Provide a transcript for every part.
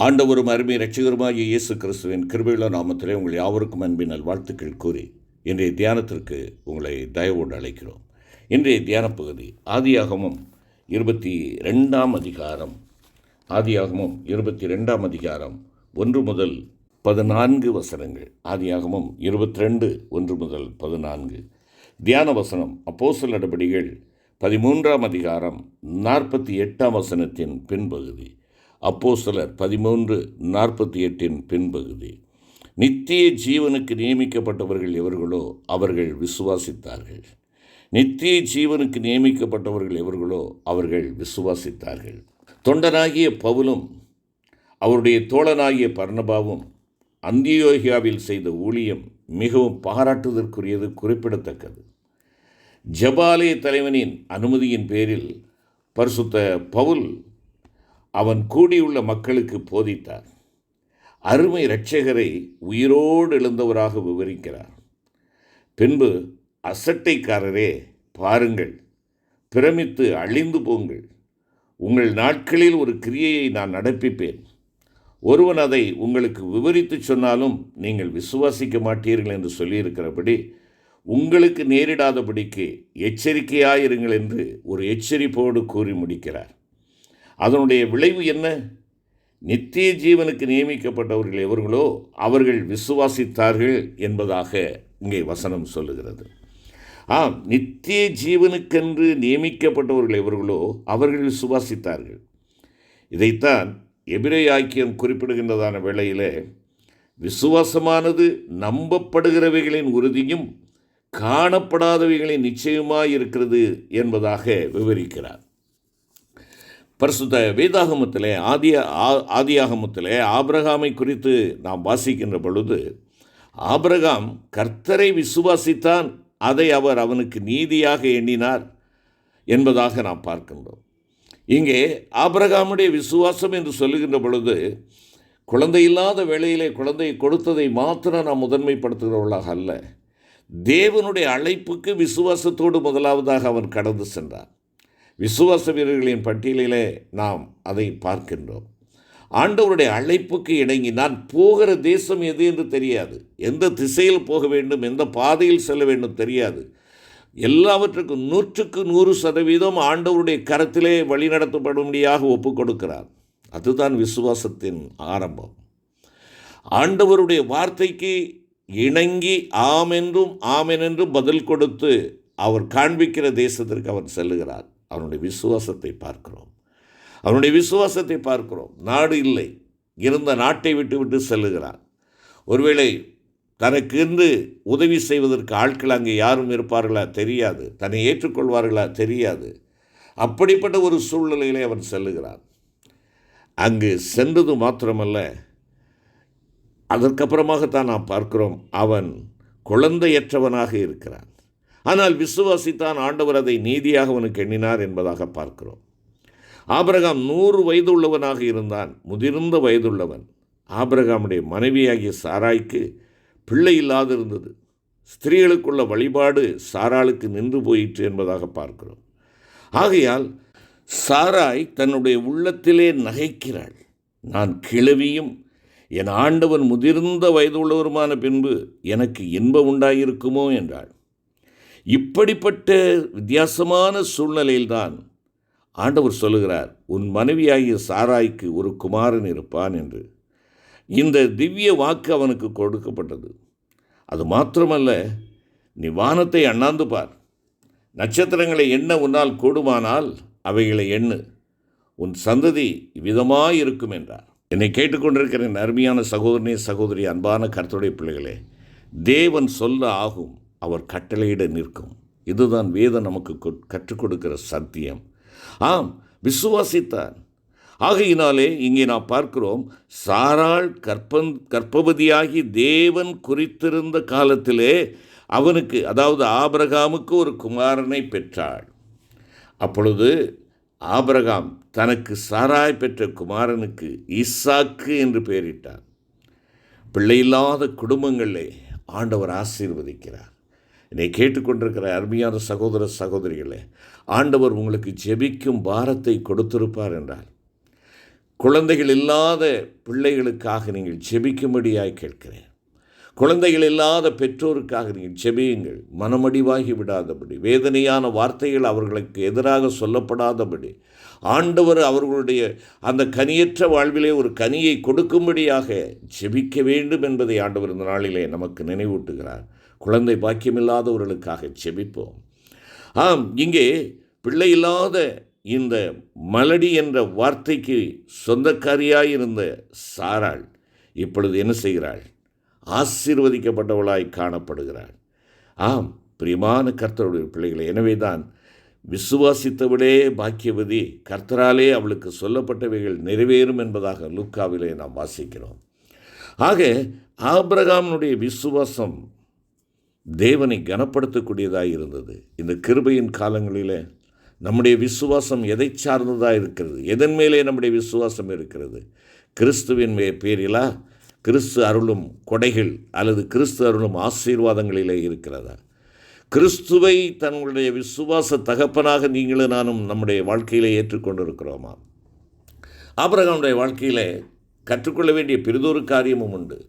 ஆண்டவரும் அருமை இரட்சகருமாகிய இயேசு கிறிஸ்துவின் கிருபையுள்ள நாமத்திலே உங்கள் யாவருக்கும் அன்பின் நல்வாழ்த்துக்கள் கூறி இன்றைய தியானத்திற்கு உங்களை தயவோடு அழைக்கிறோம். இன்றைய தியான பகுதி ஆதியாகமம் 22 அதிகாரம். ஆதியாகமம் 22 அதிகாரம் 1 முதல் 14 வசனங்கள். ஆதியாகமம் 22 1 முதல் 14. தியான வசனம் அப்போஸ்தலர் நடபடிகள் 13 அதிகாரம் 48 வசனத்தின் பின்பகுதி. அப்போஸ்தலர் 13:48 பின்பகுதி. நித்திய ஜீவனுக்கு நியமிக்கப்பட்டவர்கள் எவர்களோ அவர்கள் விசுவாசித்தார்கள். நித்திய ஜீவனுக்கு நியமிக்கப்பட்டவர்கள் எவர்களோ அவர்கள் விசுவாசித்தார்கள். தொண்டனாகிய பவுலும் அவருடைய தோழனாகிய பர்னபாவும் அந்தியோகியாவில் செய்த ஊழியம் மிகவும் பாராட்டுதற்குரியது, குறிப்பிடத்தக்கது. ஜெபாலய தலைவனின் அனுமதியின் பேரில் பரிசுத்த பவுல் அவன் கூடியுள்ள மக்களுக்கு போதித்தார். அருமை இரட்சகரை உயிரோடு எழுந்தவராக விவரிக்கிறார். பின்பு, அசட்டைக்காரரே பாருங்கள், பிரமித்து அழிந்து போங்கள், உங்கள் நாட்களில் ஒரு கிரியையை நான் நடப்பிப்பேன். ஒருவன் அதை உங்களுக்கு விவரித்து சொன்னாலும் நீங்கள் விசுவாசிக்க மாட்டீர்கள் என்று சொல்லியிருக்கிறபடி உங்களுக்கு நேரிடாதபடிக்கு எச்சரிக்கையாயிருங்கள் என்று ஒரு எச்சரிப்போடு கூறி முடிக்கிறார். அதனுடைய விளைவு என்ன? நித்திய ஜீவனுக்கு நியமிக்கப்பட்டவர்கள் எவர்களோ அவர்கள் விசுவாசித்தார்கள் என்பதாக இங்கே வசனம் சொல்லுகிறது. நித்திய ஜீவனுக்கென்று நியமிக்கப்பட்டவர்கள் எவர்களோ அவர்கள் விசுவாசித்தார்கள். இதைத்தான் எபிரேயாக்கியம் குறிப்பிடுகின்றதான வேளையிலே விசுவாசமானது நம்பப்படுகிறவைகளின் உறுதியும் காணப்படாதவைகளின் நிச்சயமாய் இருக்கிறது என்பதாக விவரிக்கிறார். பரிசுத்த வேதாகமத்திலே ஆதியாகமத்திலே ஆபிரகாமை குறித்து நாம் வாசிக்கின்ற பொழுது, ஆபிரகாம் கர்த்தரை விசுவாசித்தான், அதை அவர் அவனுக்கு நீதியாக எண்ணினார் என்பதாக நாம் பார்க்கின்றோம். இங்கே ஆபிரகாமுடைய விசுவாசம் என்று சொல்லுகின்ற பொழுது, குழந்தை இல்லாத வேளையிலே குழந்தையை கொடுத்ததை மாத்திரம் நாம் முதன்மைப்படுத்துகிறவர்களாக அல்ல, தேவனுடைய அழைப்புக்கு விசுவாசத்தோடு முதலாவதாக அவன் கடந்து சென்றான். விசுவாச வீரர்களின் பட்டியலிலே நாம் அதை பார்க்கின்றோம். ஆண்டவருடைய அழைப்புக்கு இணங்கி, நான் போகிற தேசம் எது என்று தெரியாது, எந்த திசையில் போக வேண்டும், எந்த பாதையில் செல்ல வேண்டும் தெரியாது, எல்லாவற்றுக்கும் 100% ஆண்டவருடைய கரத்திலே வழிநடத்தப்படும்படியாக ஒப்புக் கொடுக்கிறார். அதுதான் விசுவாசத்தின் ஆரம்பம். ஆண்டவருடைய வார்த்தைக்கு இணங்கி ஆமென் என்றும் பதில் கொடுத்து அவர் காண்பிக்கிற தேசத்திற்கு அவர் செல்லுகிறார். அவனுடைய விசுவாசத்தை பார்க்கிறோம். நாடு இல்லை, இருந்த நாட்டை விட்டு செல்லுகிறார். ஒருவேளை தனக்கு இருந்து உதவி செய்வதற்கு ஆட்கள் அங்கே யாரும் இருப்பார்களா தெரியாது, தன்னை ஏற்றுக்கொள்வார்களா தெரியாது. அப்படிப்பட்ட ஒரு சூழ்நிலையிலே அவன் செல்லுகிறான். அங்கு சென்றது மாத்திரமல்ல, அதற்கப்புறமாகத்தான் நாம் பார்க்கிறோம், அவன் குழந்தையற்றவனாக இருக்கிறான். ஆனால் விசுவாசித்தான், ஆண்டவர் அதை நீதியாக அவனுக்கு எண்ணினார் என்பதாக பார்க்கிறோம். ஆபிரகாம் 100 வயது உள்ளவனாக இருந்தான், முதிர்ந்த வயதுள்ளவன். ஆபிரகாமுடைய மனைவியாகிய சாராய்க்கு பிள்ளை இல்லாதிருந்தது. ஸ்திரீகளுக்குள்ள வழிபாடு சாராளுக்கு நின்று போயிற்று என்பதாக பார்க்கிறோம். ஆகையால் சாராய் தன்னுடைய உள்ளத்திலே நகைக்கிறாள், நான் கிழவியும் என் ஆண்டவன் முதிர்ந்த வயதுள்ளவருமான பின்பு எனக்கு இன்பம் உண்டாயிருக்குமோ என்றாள். இப்படிப்பட்ட வித்தியாசமான சூழ்நிலையில்தான் ஆண்டவர் சொல்லுகிறார், உன் மனைவியாகிய சாராய்க்கு ஒரு குமாரன் இருப்பான் என்று. இந்த திவ்ய வாக்கு அவனுக்கு கொடுக்கப்பட்டது. அது மாத்திரமல்ல, நீ வானத்தை அண்ணாந்து பார், நட்சத்திரங்களை எண்ண உன்னால் கூடுமானால் அவைகளை எண்ணு, உன் சந்ததி விதமாயிருக்கும் என்றார். என்னை கேட்டுக்கொண்டிருக்கிற என் அருமையான சகோதரனே சகோதரி, அன்பான கர்த்தருடைய பிள்ளைகளே, தேவன் சொல்ல ஆகும், அவர் கட்டளையிட நிற்கும். இதுதான் வேதம் நமக்கு கற்றுக் கொடுக்கிற சத்தியம். விசுவாசித்தான். ஆகையினாலே இங்கே நாம் பார்க்கிறோம், சாராள் கர்ப்பவதியாகி தேவன் குறித்திருந்த காலத்திலே அவனுக்கு, அதாவது ஆபிரகாமுக்கு ஒரு குமாரனை பெற்றாள். அப்பொழுது ஆபிரகாம் தனக்கு சாராய் பெற்ற குமாரனுக்கு ஈசாக்கு என்று பெயரிட்டார். பிள்ளையில்லாத குடும்பங்களே ஆண்டவர் ஆசீர்வதிக்கிறார். என்னை கேட்டுக்கொண்டிருக்கிற அருமையான சகோதர சகோதரிகளே, ஆண்டவர் உங்களுக்கு ஜெபிக்கும் பாரத்தை கொடுத்திருப்பார் என்றால், குழந்தைகள் இல்லாத பிள்ளைகளுக்காக நீங்கள் ஜெபிக்கும்படியாய் கேட்கிறேன். குழந்தைகள் இல்லாத பெற்றோருக்காக நீங்கள் ஜெபியுங்கள். மனமடிவாகி விடாதபடி, வேதனையான வார்த்தைகள் அவர்களுக்கு எதிராக சொல்லப்படாதபடி, ஆண்டவர் அவர்களுடைய அந்த கனியற்ற வாழ்விலே ஒரு கனியை கொடுக்கும்படியாக ஜெபிக்க வேண்டும் என்பதை ஆண்டவர் இந்த நாளிலே நமக்கு நினைவூட்டுகிறார். குழந்தை பாக்கியமில்லாதவர்களுக்காக ஜெபிப்போம். இங்கே பிள்ளை இல்லாத இந்த மலடி என்ற வார்த்தைக்கு சொந்தக்காரியாயிருந்த சாராள் இப்பொழுது என்ன செய்கிறாள்? ஆசீர்வதிக்கப்பட்டவளாய் காணப்படுகிறாள். பிரியமான கர்த்தருடைய பிள்ளைகளை, எனவே தான் விசுவாசித்தவளே பாக்கியவதி, கர்த்தராலே அவளுக்கு சொல்லப்பட்டவைகள் நிறைவேறும் என்பதாக லூக்காவிலே நாம் வாசிக்கிறோம். ஆக ஆபிரகாமுடைய விசுவாசம் தேவனை கனப்படுத்தக்கூடியதாக இருந்தது. இந்த கிருபையின் காலங்களில் நம்முடைய விசுவாசம் எதை சார்ந்ததாக இருக்கிறது? எதன் மேலே நம்முடைய விசுவாசம் இருக்கிறது? கிறிஸ்துவின் பேரிலா? கிறிஸ்து அருளும் கொடைகள் அல்லது கிறிஸ்து அருளும் ஆசீர்வாதங்களிலே இருக்கிறதா? கிறிஸ்துவை தங்களுடைய விசுவாச தகப்பனாக நீங்களும் நானும் நம்முடைய வாழ்க்கையிலே ஏற்றுக்கொண்டிருக்கிறோமா? ஆபிரகாமுடைய வாழ்க்கையில் கற்றுக்கொள்ள வேண்டிய பெரிதொரு காரியமும் உண்டு.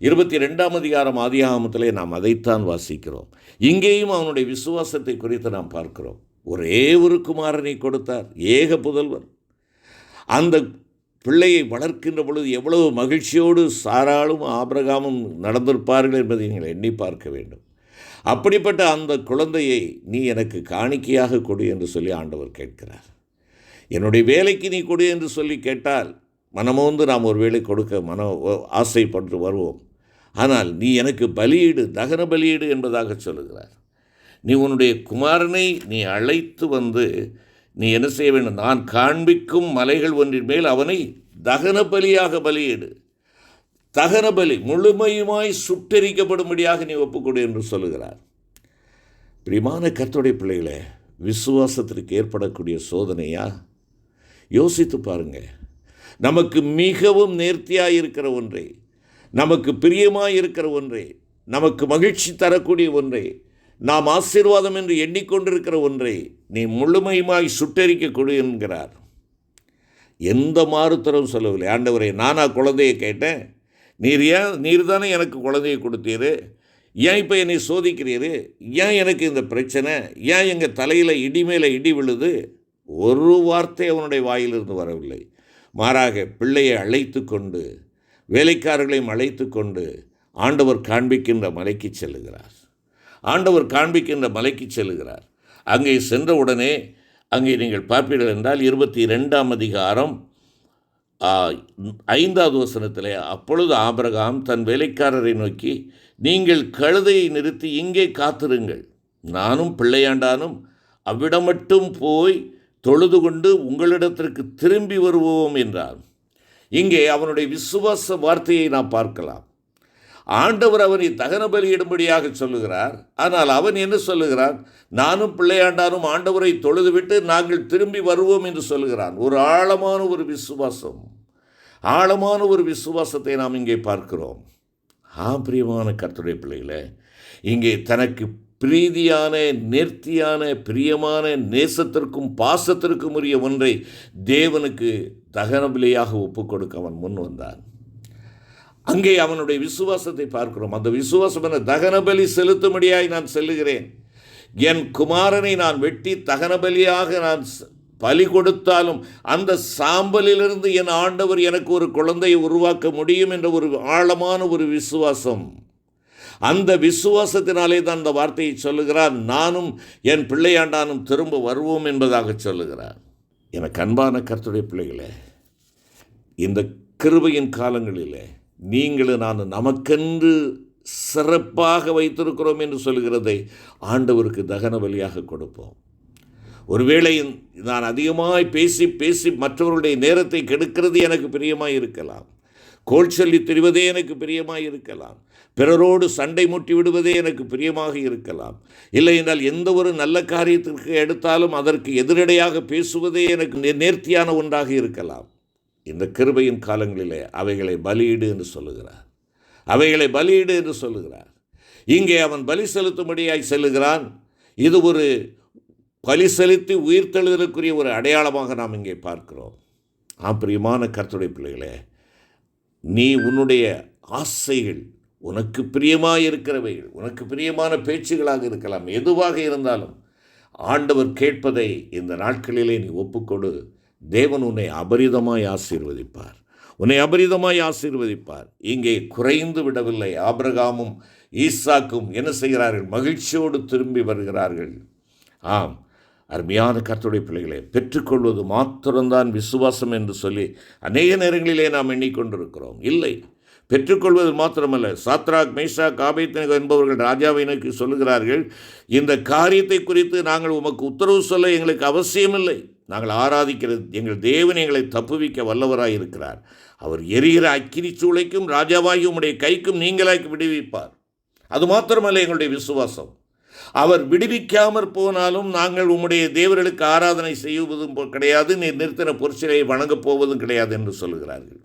22ஆம் அதிகாரம் ஆதியாகமத்திலே நாம் அதைத்தான் வாசிக்கிறோம். இங்கேயும் அவனுடைய விசுவாசத்தை குறித்து நாம் பார்க்கிறோம். ஒரே ஒரு குமாரனை கொடுத்தார், ஏக புதல்வர். அந்த பிள்ளையை வளர்க்கின்ற பொழுது எவ்வளவு மகிழ்ச்சியோடு சாராளும் ஆபிரகாமும் நடந்திருப்பார்கள் என்பதை நீங்கள் எண்ணி பார்க்க வேண்டும். அப்படிப்பட்ட அந்த குழந்தையை நீ எனக்கு காணிக்கையாக கொடு என்று சொல்லி ஆண்டவர் கேட்கிறார். என்னுடைய வேலைக்கு நீ கொடு என்று சொல்லி கேட்டால் மனமோந்து நாம் ஒரு வேலை கொடுக்க ஆசைப்பட்டு வருவோம். ஆனால் நீ எனக்கு பலியீடு, தகன பலியீடு என்பதாக சொல்லுகிறார். நீ உன்னுடைய குமாரனை நீ அழைத்து வந்து நீ என்ன செய்ய வேண்டும்? நான் காண்பிக்கும் மலைகள் ஒன்றின் மேல் அவனை தகன பலியாக பலியிடு. தகன பலி முழுமையுமாய் சுட்டெரிக்கப்படும்படியாக நீ ஒப்புக்கொடு என்று சொல்லுகிறார். பிரியமான கர்த்தருடைய பிள்ளைகளே, விசுவாசத்திற்கு ஏற்படக்கூடிய சோதனையா? யோசித்து பாருங்க. நமக்கு மிகவும் நேர்த்தியாக இருக்கிற ஒன்றை, நமக்கு பிரியமாக இருக்கிற ஒன்றை, நமக்கு மகிழ்ச்சி தரக்கூடிய ஒன்றை, நாம் ஆசீர்வாதம் என்று எண்ணிக்கொண்டிருக்கிற ஒன்றை நீ முழுமையுமாய் சுட்டெரிக்க கொடு என்கிறார். எந்த மாறுத்தரவும் சொல்லவில்லை. ஆண்டவரே, நானா குழந்தையை கேட்டேன்? நீர் தானே எனக்கு குழந்தையை கொடுத்தீர். ஏன் இப்போ என்னை சோதிக்கிறீர்? ஏன் எனக்கு இந்த பிரச்சனை? ஏன் எங்கள் தலையில் இடி மேலே இடி விழுது? ஒரு வார்த்தை அவனுடைய வாயிலிருந்து வரவில்லை. மாறாக பிள்ளையை அழைத்து கொண்டு, வேலைக்காரர்களையும் அழைத்து கொண்டு ஆண்டவர் காண்பிக்கின்ற மலைக்கு செல்லுகிறார். ஆண்டவர் காண்பிக்கின்ற மலைக்கு செல்லுகிறார். அங்கே சென்றவுடனே அங்கே நீங்கள் பார்ப்பீர்கள் என்றால் 22ஆம் அதிகாரம் 5வது வசனத்தில், அப்பொழுது ஆபிரகாம் தன் வேலைக்காரரை நோக்கி, நீங்கள் கழுதையை நிறுத்தி இங்கே காத்திருங்கள், நானும் பிள்ளையாண்டானும் அவ்விடம் மட்டும் போய் தொழுது கொண்டு உங்களிடத்திற்கு திரும்பி வருவோம் என்றார். இங்கே அவனுடைய விசுவாச வார்த்தையை நாம் பார்க்கலாம். ஆண்டவர் அவனை தகன பலியிடும்படியாக சொல்லுகிறார். ஆனால் அவன் என்ன சொல்லுகிறான்? நானும் பிள்ளையாண்டானும் ஆண்டவரை தொழுதுவிட்டு நாங்கள் திரும்பி வருவோம் என்று சொல்லுகிறான். ஒரு ஆழமான ஒரு விசுவாசம், ஆழமான ஒரு விசுவாசத்தை நாம் இங்கே பார்க்கிறோம். பிரியமான கர்த்தருடைய பிள்ளைகளே, இங்கே தனக்கு பிரீதியான, நேர்த்தியான, பிரியமான, நேசத்திற்கும் பாசத்திற்கும் உரிய ஒன்றை தேவனுக்கு தகன பலியாக ஒப்புக் கொடுக்க அவன் முன் வந்தான். அங்கே அவனுடைய விசுவாசத்தை பார்க்கிறோம். அந்த விசுவாசம் என தகன பலி செலுத்தும்படியாய் நான் செல்லுகிறேன், என் குமாரனை நான் வெட்டி தகன பலியாக நான் பலி கொடுத்தாலும் அந்த சாம்பலிலிருந்து என் ஆண்டவர் எனக்கு ஒரு குழந்தையை உருவாக்க முடியும் என்ற ஒரு ஆழமான ஒரு விசுவாசம். அந்த விசுவாசத்தினாலே தான் அந்த வார்த்தையை சொல்லுகிறார். நானும் என் பிள்ளையாண்டானும் திரும்ப வருவோம் என்பதாக சொல்லுகிறார். எனக்கு அன்பான கர்த்தருடைய பிள்ளைகளே, இந்த கிருபையின் காலங்களிலே நீங்களும் நான் நமக்கென்று சிறப்பாக வைத்திருக்கிறோம் என்று சொல்கிறதை ஆண்டவருக்கு தகன பலியாக கொடுப்போம். ஒருவேளை நான் அதிகமாய் பேசி பேசி மற்றவர்களுடைய நேரத்தை கெடுக்கிறது எனக்கு பிரியமாய் இருக்கலாம், கோல் சொல்லி திரிவதே எனக்கு பிரியமாக இருக்கலாம், பிறரோடு சண்டை மூட்டி விடுவதே எனக்கு பிரியமாக இருக்கலாம், இல்லை என்றால் எந்த ஒரு நல்ல காரியத்திற்கு எடுத்தாலும் அதற்கு எதிரடையாக பேசுவதே எனக்கு நேர்த்தியான ஒன்றாக இருக்கலாம். இந்த கிருபையின் காலங்களிலே அவைகளை பலியிடு என்று சொல்லுகிறார். அவைகளை பலியிடு என்று சொல்லுகிறார். இங்கே அவன் பலி செலுத்தும்படியாய் செல்லுகிறான். இது ஒரு பலி செலுத்தி உயிர்த்தெழுதலுக்குரிய ஒரு அடையாளமாக நாம் இங்கே பார்க்கிறோம். பிரியமான கர்த்தருடைய பிள்ளைகளே, நீ உன்னுடைய ஆசைகள், உனக்கு பிரியமாக இருக்கிறவைகள், உனக்கு பிரியமான பேச்சுகளாக இருக்கலாம், எதுவாக இருந்தாலும் ஆண்டவர் கேட்பதை இந்த நாட்களிலே நீ ஒப்புக்கொடு. தேவன் உன்னை அபரிதமாய் ஆசீர்வதிப்பார், உன்னை அபரிதமாய் ஆசீர்வதிப்பார். இங்கே குறைந்து விடவில்லை. ஆபிரகாமும் ஈசாக்கும் என்ன செய்கிறார்கள்? மகிழ்ச்சியோடு திரும்பி வருகிறார்கள். ஆம், அருமையான கர்த்தருடைய பிள்ளைகளை, பெற்றுக்கொள்வது மாத்திரம்தான் விசுவாசம் என்று சொல்லி அநேக நேரங்களிலே நாம் எண்ணிக்கொண்டிருக்கிறோம். இல்லை, பெற்றுக்கொள்வது மாத்திரமல்ல. சாத்ராக், மேஷாக், ஆபேத்நேகோ என்பவர்கள் ராஜாவை நோக்கி சொல்லுகிறார்கள், இந்த காரியத்தை குறித்து நாங்கள் உமக்கு உத்தரவு சொல்ல எங்களுக்கு அவசியமில்லை. நாங்கள் ஆராதிக்கிறது எங்கள் தேவன் எங்களை தப்புவிக்க வல்லவராய் இருக்கிறார். அவர் எரிகிற அக்கினி சூளைக்கும் ராஜாவாகி உம்முடைய கைக்கும் நீங்களாக்கி விடுவிப்பார். அது மாத்திரமல்ல எங்களுடைய விசுவாசம். அவர் விடுவிக்காமற் போனாலும் நாங்கள் உம்முடைய தேவர்களுக்கு ஆராதனை செய்வதும் கிடையாது, நீர் நிறுத்தின பொருட்சிலையை வணங்கப் போவதும் கிடையாது என்று சொல்லுகிறார்கள்.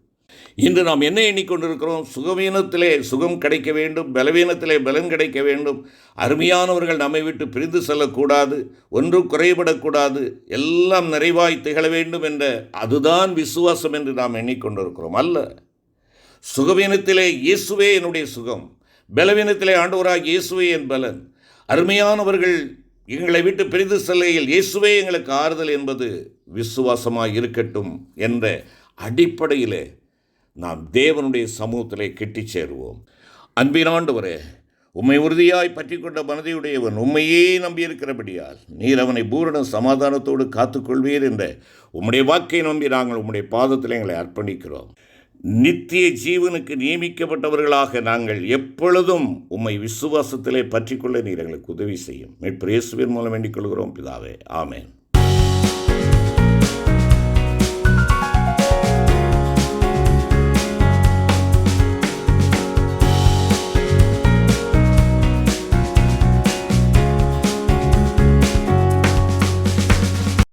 இன்று நாம் என்ன எண்ணிக்கொண்டிருக்கிறோம்? சுகவீனத்திலே சுகம் கிடைக்க வேண்டும், பலவீனத்திலே பலன் கிடைக்க வேண்டும், அருமையானவர்கள் நம்மை விட்டு பிரிந்து செல்லக்கூடாது, ஒன்றும் குறைபடக்கூடாது, எல்லாம் நிறைவாய் திகழ வேண்டும் என்ற அதுதான் விசுவாசம் என்று நாம் எண்ணிக்கொண்டிருக்கிறோம். அல்ல, சுகவீனத்திலே இயேசுவே என்னுடைய சுகம், பலவீனத்திலே ஆண்டவராக இயேசுவே என் பலன், அருமையானவர்கள் எங்களை விட்டு பிரிந்து செல்லையில் இயேசுவே எங்களுக்கு ஆறுதல் என்பது விசுவாசமாக இருக்கட்டும் என்ற அடிப்படையிலே நாம் தேவனுடைய சமூகத்திலே கெட்டி சேருவோம். அன்பின் ஆண்டவரே, உம்மை உறுதியாய் பற்றி கொண்ட மனதையுடையவன் உம்மையே நம்பியிருக்கிறபடியால் நீர் அவனை பூரண சமாதானத்தோடு காத்துக்கொள்வீர் என்ற உம்முடைய வாக்கை நம்பி நாங்கள் உம்முடைய பாதத்தில் எங்களை அர்ப்பணிக்கிறோம். நித்திய ஜீவனுக்கு நியமிக்கப்பட்டவர்களாக நாங்கள் எப்பொழுதும் உம்மை விசுவாசத்திலே பற்றிக்கொள்ள நீர் எங்களுக்கு உதவி செய்யும். மீட்பர் இயேசுவின் மூலம் வேண்டிக் கொள்கிறோம் பிதாவே, ஆமென்.